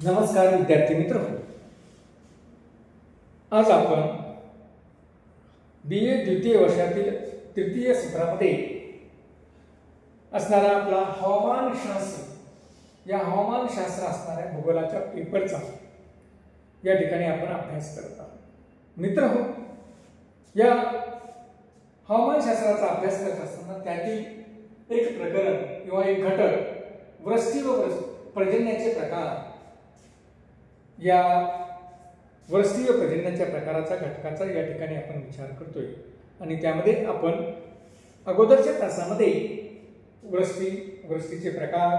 नमस्कार विद्यार्थी मित्र, आज आपण BA द्वितीय वर्षातील तृतीय सत्रामध्ये असणारा आपला हवामानशास्त्र या हवामानशास्त्र असणाऱ्या भूगोलाच्या पेपरचा या ठिकाणी आपण अभ्यास करत आहोत। मित्रहो, या हवामानशास्त्राचा अभ्यास करत असताना त्यातील एक प्रकरण किंवा एक घटक वृष्टी व पर्जन्याचे प्रकार या वृष्टी व पर्जन्याच्या प्रकाराचा घटकाचा या ठिकाणी आपण विचार करतोय आणि त्यामध्ये आपण अगोदरच्या तासामध्ये वृष्टीचे प्रकार,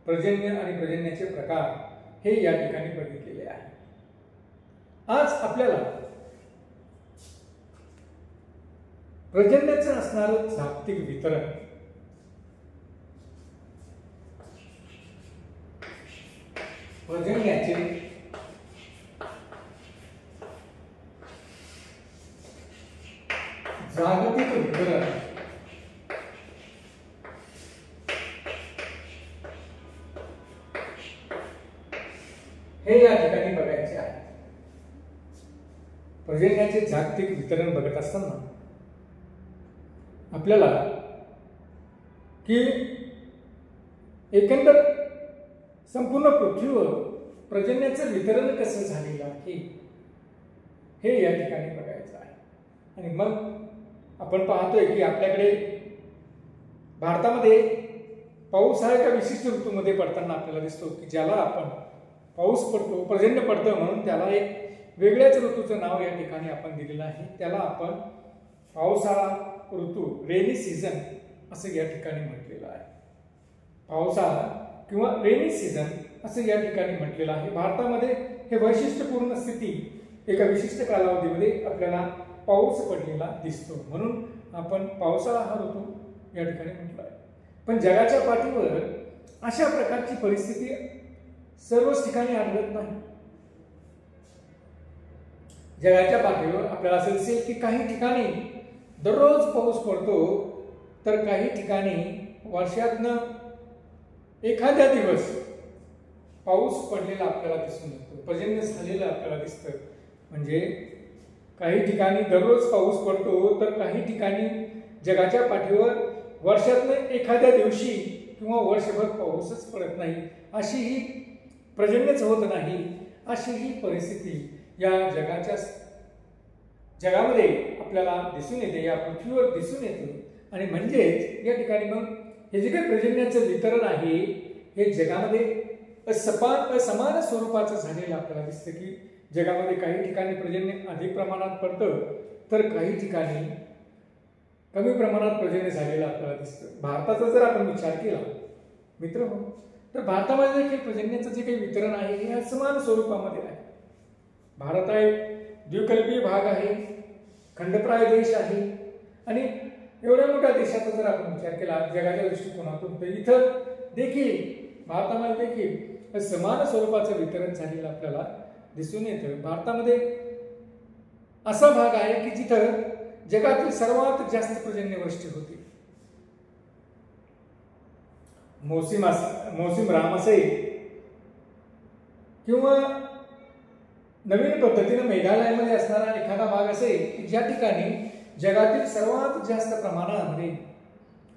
पर्जन्य आणि पर्जन्याचे प्रकार हे या ठिकाणी बघितलेले आहे। आज आपल्याला पर्जन्याचं असणारं जागतिक वितरण, पर्जन्याचे जागतिक वितरण हे या ठिकाणी बघायचे आहे। पर्जन्याचे जागतिक वितरण बघत असताना आपल्याला की एकंदर संपूर्ण पृथ्वीवर पर्जन्याचं वितरण कसं झालेलं आहे हे या ठिकाणी बघायचं आहे। आणि मग आपण पाहतोय की आपल्याकडे भारतामध्ये पाऊस हा एका विशिष्ट ऋतूमध्ये पडताना आपल्याला दिसतो की ज्याला आपण पाऊस पडतो, पर्जन्य पडतं म्हणून त्याला एक वेगळ्याच ऋतूचं नाव या ठिकाणी आपण दिलेलं आहे। त्याला आपण पावसाळा ऋतू, रेनी सीझन असं या ठिकाणी म्हटलेलं आहे। पावसाळा किंवा रेनी सीझन असं या ठिकाणी म्हटलेलं आहे। भारतामध्ये हे वैशिष्ट्यपूर्ण स्थिती एका विशिष्ट कालावधीमध्ये आपल्याला पाऊस पडलेला दिसतो म्हणून आपण पावसाळा हा ऋतू या ठिकाणी म्हटला आहे। पण जगाच्या पाठीवर अशा प्रकारची परिस्थिती सर्वच ठिकाणी आढळत नाही। जगाच्या पाठीवर आपल्याला असं दिसेल की काही ठिकाणी दररोज पाऊस पडतो, तर काही ठिकाणी वर्षातनं एखाद्या दिवस पाऊस पडलेला आपल्याला दिसून येतो, पर्जन्य झालेलं आपल्याला दिसतं। म्हणजे काही ठिकाणी दररोज पाऊस पडतो, तर काही ठिकाणी जगाच्या पाठीवर वर्षातनं एखाद्या दिवशी किंवा वर्षभर पाऊसच पडत नाही, अशी ही पर्जन्यच होत नाही, अशी ही परिस्थिती या जगामध्ये आपल्याला दिसून येते, या पृथ्वीवर दिसून येते। आणि म्हणजेच या ठिकाणी मग हे जे काही पर्जन्याचं वितरण आहे हे जगामध्ये असमान स्वरूपाचं झालेलं आपल्याला दिसतं की जगामध्ये काही ठिकाणी पर्जन्य अधिक प्रमाणात पडतं, तर काही ठिकाणी कमी प्रमाणात पर्जन्य झालेलं आपल्याला दिसतं। भारताचा जर आपण विचार केला मित्र, तर भारतामध्ये देखील पर्जन्याचं जे काही वितरण आहे हे असमान स्वरूपामध्ये आहे। भारत हा एक द्विकल्पीय भाग आहे, खंडप्राय देश आहे आणि एवढ्या मोठ्या देशाचा जर आपण विचार केला जगाच्या दृष्टिकोनातून, तर इथं देखील भारतामध्ये देखील समान स्वरूपाचं वितरण झालेलं आपल्याला दिसून येतं। भारतामध्ये असा भाग आहे की जिथं जगातील सर्वात जास्त पर्जन्यवृष्टी होती। मौसिम राम असेल किंवा नवीन पद्धतीने मेघालयामध्ये असणारा एखादा भाग असेल की ज्या ठिकाणी जगातील सर्वात जास्त प्रमाणामध्ये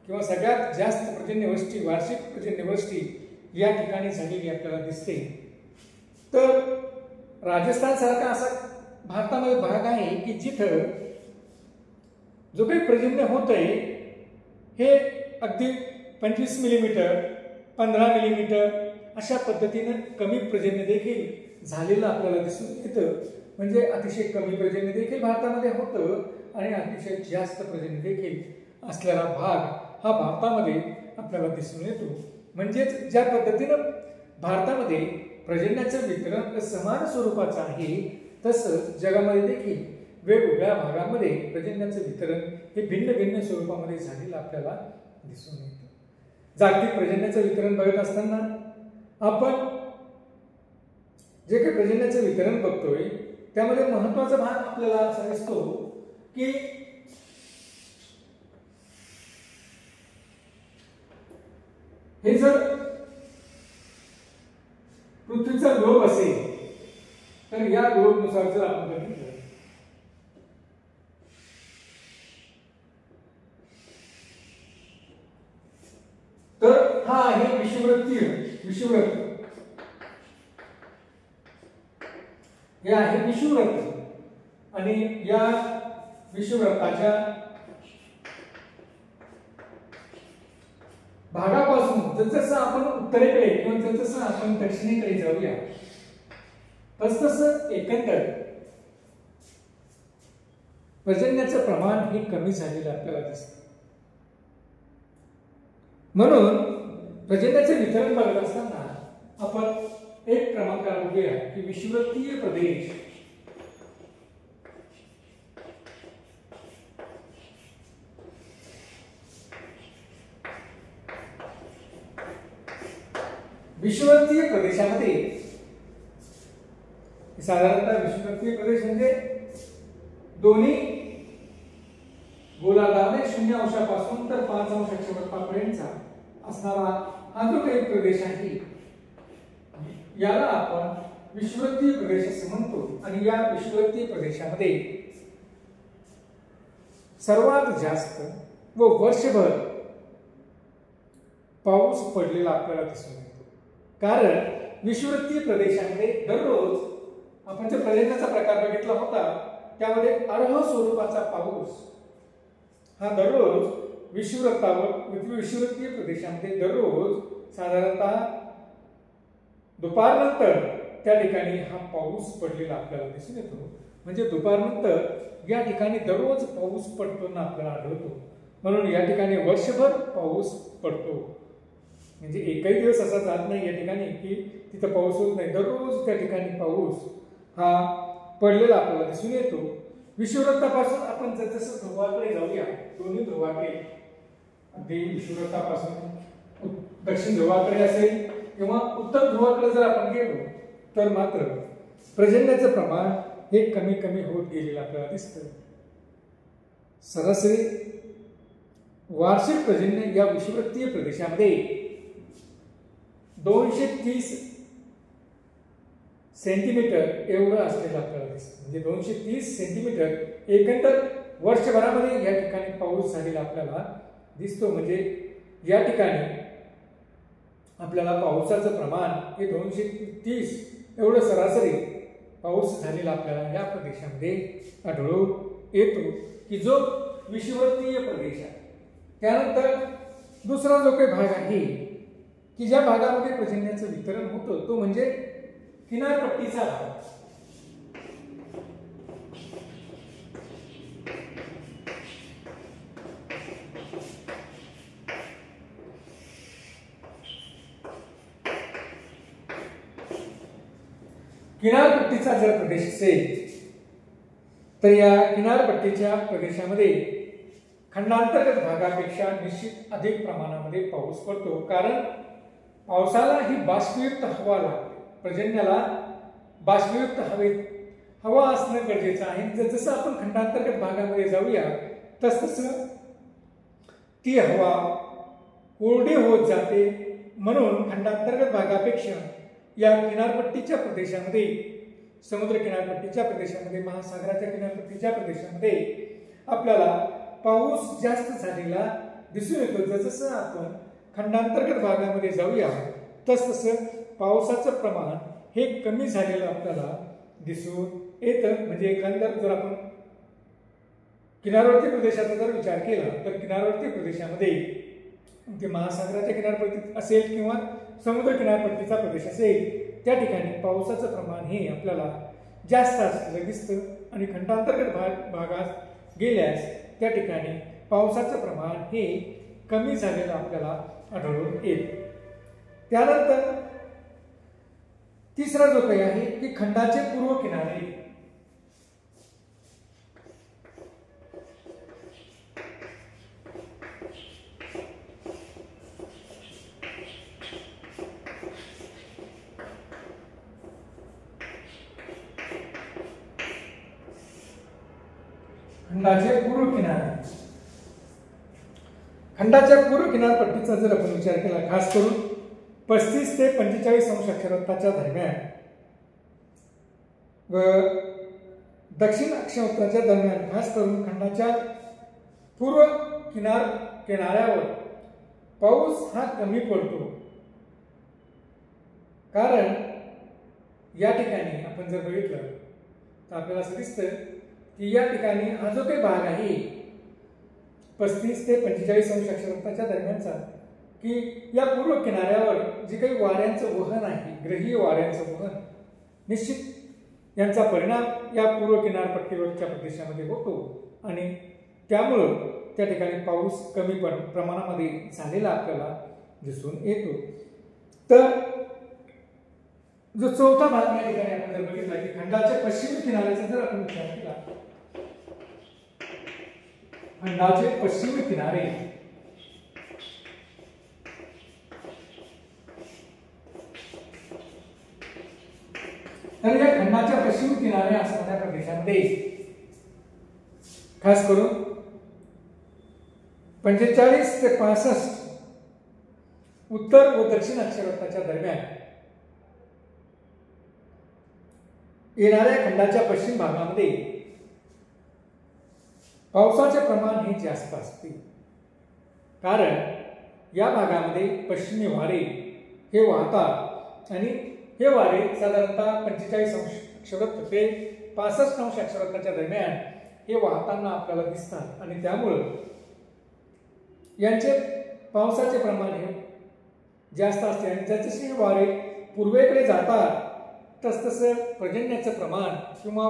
किंवा सगळ्यात जास्त पर्जन्यवृष्टी, वार्षिक पर्जन्यवृष्टी या ठिकाणी झालेली आपल्याला दिसते। तर राजस्थान सारखा असा भारतामध्ये भाग आहे की जिथं जो काही पर्जन्य होतंय हे अगदी 25 मिलीमीटर, 15 मिलीमीटर अशा पद्धतीनं कमी पर्जन्य देखील झालेलं आपल्याला दिसून येतं। म्हणजे अतिशय कमी पर्जन्य देखील भारतामध्ये होतं आणि अतिशय जास्त पर्जन्य देखील असलेला भाग हा भारतामध्ये आपल्याला दिसून येतो। म्हणजेच ज्या पद्धतीनं भारतामध्ये पर्जन्याचं वितरण समान स्वरूपाचं आहे, तसंच जगामध्ये देखील वेगवेगळ्या भागामध्ये पर्जन्याचं वितरण हे भिन्न भिन्न स्वरूपामध्ये झालेलं आपल्याला दिसून येतं। जागतिक पर्जन्याचं वितरण बघत असताना आपण जे काही पर्जन्याचं वितरण बघतोय त्यामध्ये महत्वाचा भाग आपल्याला असा दिसतो की हे जर पृथ्वीचा ग्लोब असेल तर या ग्लोबनुसार जर आपण बघितलं तर हा आहे विषुववृत्त हे आहे विषुववृत्त आणि या विषुववृत्ताच्या भागापासून जसजसं आपण उत्तरेकडे किंवा जसजसं आपण दक्षिणेकडे जाऊया तसतसं एकंदर पर्जन्याचं प्रमाण हे कमी झालेलं आपल्याला दिसतं. म्हणून पर्जन्याचे वितरण बघत असताना आपण एक क्रमांकाला बघूया की विषुववृत्तीय प्रदेश विषुववृत्तीय प्रदेशामध्ये साधारणतः विषुववृत्तीय प्रदेश म्हणजे दोन्ही गोलार्धामध्ये 0 अंशापासून तर 5 अंश अक्षरेखापर्यंतचा असणारा हा जो काही प्रदेश आहे याला आपण विषुववृत्तीय प्रदेश असे म्हणतो. आणि या विषुववृत्तीय प्रदेशामध्ये सर्वात जास्त व वर्षभर पाऊस पडलेला आपल्याला दिसून येतो. कारण विषुववृत्तीय प्रदेशामध्ये दररोज आपण जो पर्जन्याचा प्रकार बघितला होता त्यामध्ये अर्ह स्वरूपाचा पाऊस हा दररोज विषुववृत्तीय प्रदेशामध्ये दररोज साधारणतः दुपारनंतर त्या ठिकाणी हा पाऊस पडलेला आपल्याला दिसून येतो. म्हणजे दुपारनंतर या ठिकाणी दररोज पाऊस पडताना आपल्याला आढळतो. म्हणून या ठिकाणी वर्षभर पाऊस पडतो. म्हणजे एकही दिवस असा जात नाही या ठिकाणी की तिथं पाऊस होत नाही. दररोज त्या ठिकाणी पाऊस हा पडलेला आपल्याला दिसून येतो. विषुववृत्तापासून आपण जसं ध्रुवाकडे जाऊया दोन्ही ध्रुवाकडे अगदी विषुववृत्तापासून दक्षिण ध्रुवाकडे असेल किंवा उत्तर ध्रुवाकडे जर आपण गेलो तर मात्र पर्जन्याचं प्रमाण हे कमी कमी होत गेलेलं आपल्याला दिसतं. सरासरी वार्षिक पर्जन्य या विषुववृत्तीय प्रदेशामध्ये 230 सेंटीमीटर एवढं असलेलं आपल्याला दिसतं. म्हणजे 230 सेंटीमीटर एकंदर वर्षभरामध्ये या ठिकाणी पाऊस झालेला आपल्याला दिसतो. म्हणजे या ठिकाणी आपल्याला पावसाचं प्रमाण हे 230 एवढं सरासरी पाऊस झालेला आपल्याला या प्रदेशामध्ये आढळून येतो की जो विषुववृत्तीय प्रदेश आहे. त्यानंतर दुसरा जो काही भाग आहे की ज्या भागामध्ये पर्जन्याचं वितरण होतं तो म्हणजे किनारपट्टीचा भाग. किनारपट्टीचा जर प्रदेश असेल तर या किनारपट्टीच्या प्रदेशामध्ये खंडांतर्गत भागापेक्षा निश्चित अधिक प्रमाणामध्ये पाऊस पडतो. कारण पावसाला ही बाष्पयुक्त हवा लागते. पर्जन्याला बाष्पयुक्त हवा असणं गरजेचं आहे. जसं आपण खंडांतर्गत भागामध्ये जाऊया तसतसं ती हवा कोरडी होत जाते. म्हणून खंडांतर्गत भागापेक्षा या किनारपट्टीच्या प्रदेशामध्ये समुद्र किनारपट्टीच्या प्रदेशामध्ये महासागराच्या किनारपट्टीच्या प्रदेशामध्ये आपल्याला पाऊस जास्त झालेला दिसून येतो. जसं आपण खंडांतर्गत भागामध्ये जाऊया तसतसं पावसाचं प्रमाण हे कमी झालेलं आपल्याला दिसून येतं. म्हणजे एकंदर जर आपण किनारवर्ती प्रदेशाचा जर विचार केला तर किनारवर्ती प्रदेशामध्ये ते महासागराच्या किनारपट्टी असेल किंवा समुद्र किनारपट्टीचा प्रदेश असेल त्या ठिकाणी पावसाचं प्रमाण हे आपल्याला जास्त असलेलं दिसतं. आणि खंडांतर्गत भागात गेल्यास त्या ठिकाणी पावसाचं प्रमाण हे कमी झालेलं आपल्याला आढळून येतं. त्यानंतर तिसरा जो काही आहे की खंडाचे पूर्व किनारे. खंडाचे पूर्व किनारे. खंडाच्या पूर्व किनारपट्टीचा जर आपण विचार केला खास करून 35 ते 45 अंश अक्षांशाच्या दरम्यान व दक्षिण अक्षांशाच्या दरम्यान खास करून खंडाच्या पूर्व किनाऱ्यावर पाऊस हा कमी पडतो. कारण या ठिकाणी आपण जर बघितलं तर आपल्याला असं दिसतं की या ठिकाणी हा जो काही भाग आहे 35 ते 45 अंश अक्षांशाच्या दरम्यानचा, की या पूर्व किनाऱ्यावर जे काही वाऱ्यांचं वहन आहे, ग्रहीय वाऱ्यांचं वहन, निश्चित यांचा परिणाम या पूर्व किनारपट्टीवरच्या प्रदेशामध्ये होतो आणि त्यामुळं त्या ठिकाणी पाऊस कमी प्रमाणामध्ये झालेला आपल्याला दिसून येतो. तर जो चौथा भाग या ठिकाणी आपण जर बघितला की खंडाच्या पश्चिमी किनाऱ्याचा जर आपण विचार केला, खंडाचे पश्चिमी किनारे तर या खंडाच्या पश्चिमी किनारे असणाऱ्या प्रदेशामध्ये खास करून 45 ते 65 उत्तर व दक्षिण अक्षांशाच्या दरम्यान येणाऱ्या खंडाच्या पश्चिम भागामध्ये पावसाचे प्रमाण हे जास्त असते. कारण या भागामध्ये पश्चिमी वारे हे वाहतात आणि हे वारे साधारणतः 45 अंश अक्षांश ते 65 अंश अक्षांशाच्या दरम्यान हे वाहताना आपल्याला दिसतात आणि त्यामुळे यांचे पावसाचे प्रमाण हे जास्त असते आणि जसे हे वारे पूर्वेकडे जातात तसतसं पर्जन्याचं प्रमाण किंवा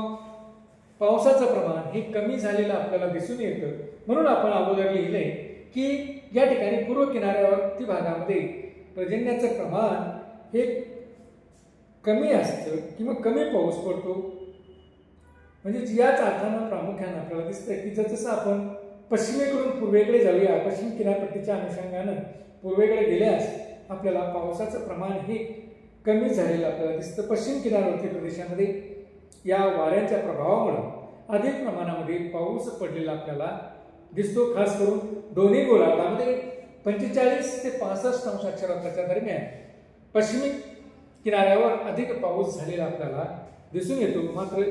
पावसाचं प्रमाण हे कमी झालेलं आपल्याला दिसून येतं. म्हणून आपण अगोदर लिहिले की या ठिकाणी पूर्व किनाऱ्यावरती भागामध्ये पर्जन्याचं प्रमाण हे कमी असतं किंवा कमी पाऊस पडतो. म्हणजे याच अर्थानं प्रामुख्यानं आपल्याला दिसतं की जसं आपण पश्चिमेकडून पूर्वेकडे जाऊया, पश्चिम किनारपट्टीच्या अनुषंगानं पूर्वेकडे गेल्यास आपल्याला पावसाचं प्रमाण हे कमी झालेलं आपल्याला दिसतं. पश्चिम किनारवर्ती प्रदेशामध्ये या वाऱ्यांच्या प्रभावामुळे अधिक प्रमाणामध्ये पाऊस पडलेला आपल्याला दिसतो. खास करून दोन्ही गोलार्धामध्ये 45 ते 65 अंश अक्षांशाच्या दरम्यान पश्चिमी किनाऱ्यावर अधिक पाऊस झालेला आपल्याला दिसून येतो. मात्र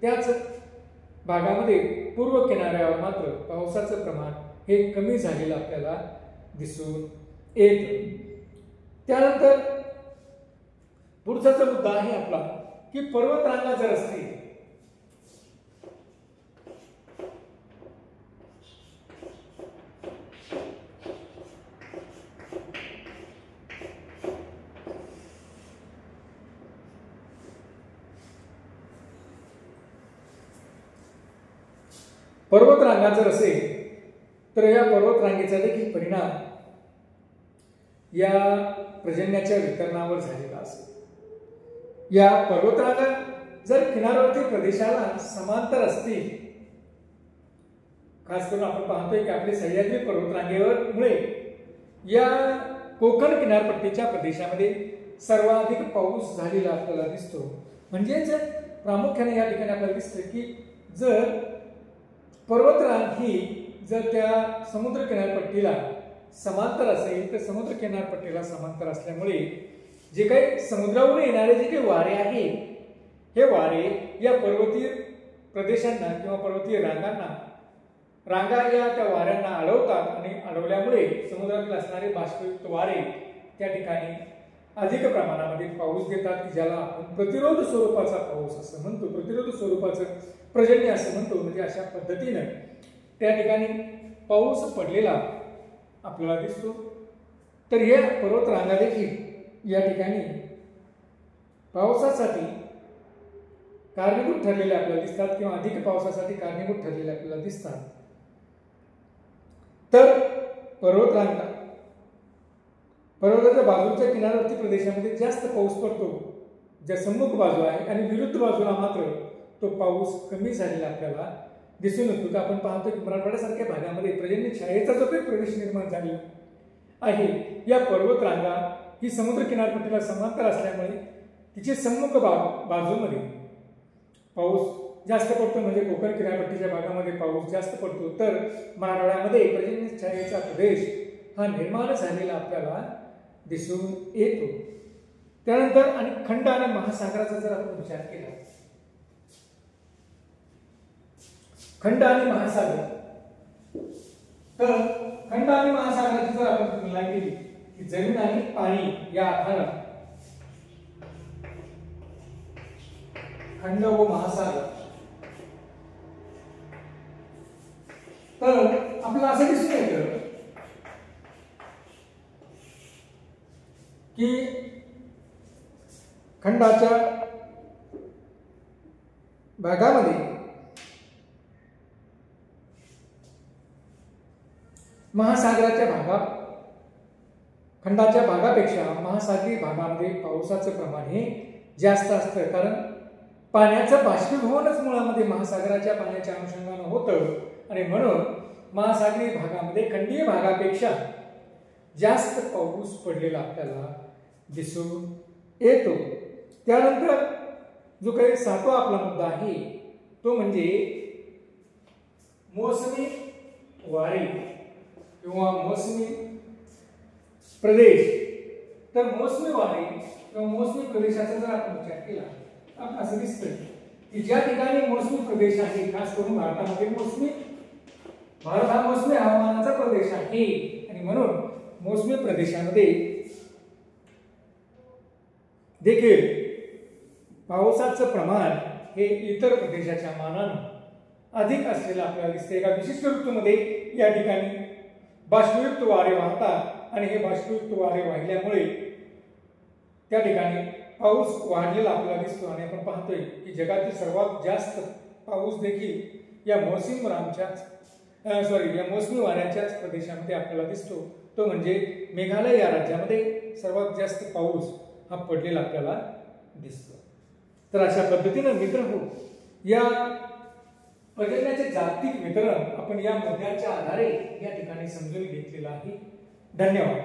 त्याच भागामध्ये पूर्व किनाऱ्यावर मात्र पावसाचं प्रमाण हे कमी झालेलं आपल्याला दिसून येतं. त्यानंतर पुढचा जो मुद्दा आहे आपला की पर्वतरांगा जर असतील पर्वतरांगा जर असेल तर या पर्वतरांगेचा देखील परिणाम या पर्जन्याच्या वितरणावर झालेला असेल. या पर्वतरांगा जर किनारवर्ती प्रदेशाला समांतर असतील, खास करून आपण पाहतोय की आपले सह्याद्री पर्वतरांगेवर मुळे या कोकण किनारपट्टीच्या प्रदेशामध्ये सर्वाधिक पाऊस झालेला आपल्याला दिसतो. म्हणजेच प्रामुख्याने या ठिकाणी आपल्याला दिसतं की जर पर्वतरांग ही जर त्या समुद्र किनारपट्टीला समांतर असेल तर समुद्र किनारपट्टीला समांतर असल्यामुळे जे काही समुद्रावरून येणारे जे काही वारे आहेत हे वारे या पर्वतीय प्रदेशांना किंवा पर्वतीय रांगा या त्या वाऱ्यांना अडवतात आणि अडवल्यामुळे समुद्रातील असणारे बाष्पयुक्त वारे त्या ठिकाणी अधिक प्रमाणामध्ये पाऊस देतात की ज्याला आपण प्रतिरोध स्वरूपाचा पाऊस असं म्हणतो, प्रतिरोध स्वरूपाचं पर्जन्य असं म्हणतो. म्हणजे अशा पद्धतीनं त्या ठिकाणी पाऊस पडलेला आपल्याला दिसतो. तर या पर्वतरांगा देखील या ठिकाणी पावसासाठी कारणीभूत ठरलेले आपल्याला दिसतात किंवा अधिक पावसासाठी कारणीभूत ठरलेले आपल्याला दिसतात. तर पर्वताच्या बाजूच्या किनारवर्ती प्रदेशामध्ये जास्त पाऊस पडतो, ज्या सम्मुख बाजू आहे, आणि विरुद्ध बाजूला मात्र तो पाऊस कमी झालेला आपल्याला दिसून येतो. तर आपण पाहतो की मराठवाड्यासारख्या भागामध्ये पर्जन्य छायेचा जो काही प्रदेश निर्माण झालेला आहे, या पर्वतरांगा ही समुद्र किनारपट्टीला समांतर असल्यामुळे तिचे सम्मुख बाजूमध्ये पाऊस जास्त पडतो. म्हणजे कोकण किनारपट्टीच्या भागामध्ये पाऊस जास्त पडतो. तर मराठवाड्यामध्ये पर्जन्य छायेचा प्रदेश हा निर्माण झालेला आपल्याला दिसून येतो. त्यानंतर आणि खंड आणि महासागराचा जर आपण विचार केला, खंड आणि महासागर, तर खंड आणि महासागराची जर आपण तुलना केली की जमीन आणि पाणी या अर्थानं खंड व महासागर, तर आपल्याला असं दिसून येतं की खंडाच्या भागामध्ये महासागराच्या भागात, खंडाच्या भागापेक्षा महासागरी भागामध्ये पावसाचं प्रमाण हे जास्त असतं. कारण पाण्याचं बाष्पीभवनच मुळामध्ये महासागराच्या पाण्याच्या अनुषंगानं होतं आणि म्हणून महासागरी भागामध्ये खंडीय भागापेक्षा जास्त पाऊस पडलेला आपल्याला दिसून येतो. त्यानंतर जो काही 7वा आपला मुद्दा आहे तो म्हणजे मोसमी वारे किंवा मोसमी प्रदेश. तर मोसमी वारे किंवा मोसमी प्रदेशाचा जर आपण विचार केला तर असं दिसतं की ज्या ठिकाणी मोसमी प्रदेश आहे, खास करून भारतामध्ये भारत हा मोसमी हवामानाचा प्रदेश आहे आणि म्हणून मोसमी प्रदेशामध्ये देखील पावसाचं प्रमाण हे इतर प्रदेशाच्या मानाने अधिक असलेलं आपल्याला दिसते. एका विशिष्ट ऋतूमध्ये या ठिकाणी बाष्पयुक्त वारे वाहतात आणि हे बाष्पयुक्त वारे वाहिल्यामुळे त्या ठिकाणी पाऊस वाढलेला आपल्याला दिसतो आणि आपण पाहतोय की जगातील सर्वात जास्त पाऊस देखील या मोसमी वाऱ्याच्याच प्रदेशामध्ये आपल्याला दिसतो. तो म्हणजे मेघालय या राज्यामध्ये सर्वात जास्त पाऊस हा पडलेला आपल्याला दिसतो. तर अशा पद्धतीने मित्रहो, या पर्जन्याचे जागतिक वितरण आपण या मुद्द्याच्या आधारे या ठिकाणी समजून घेतलेलं आहे. धन्यवाद.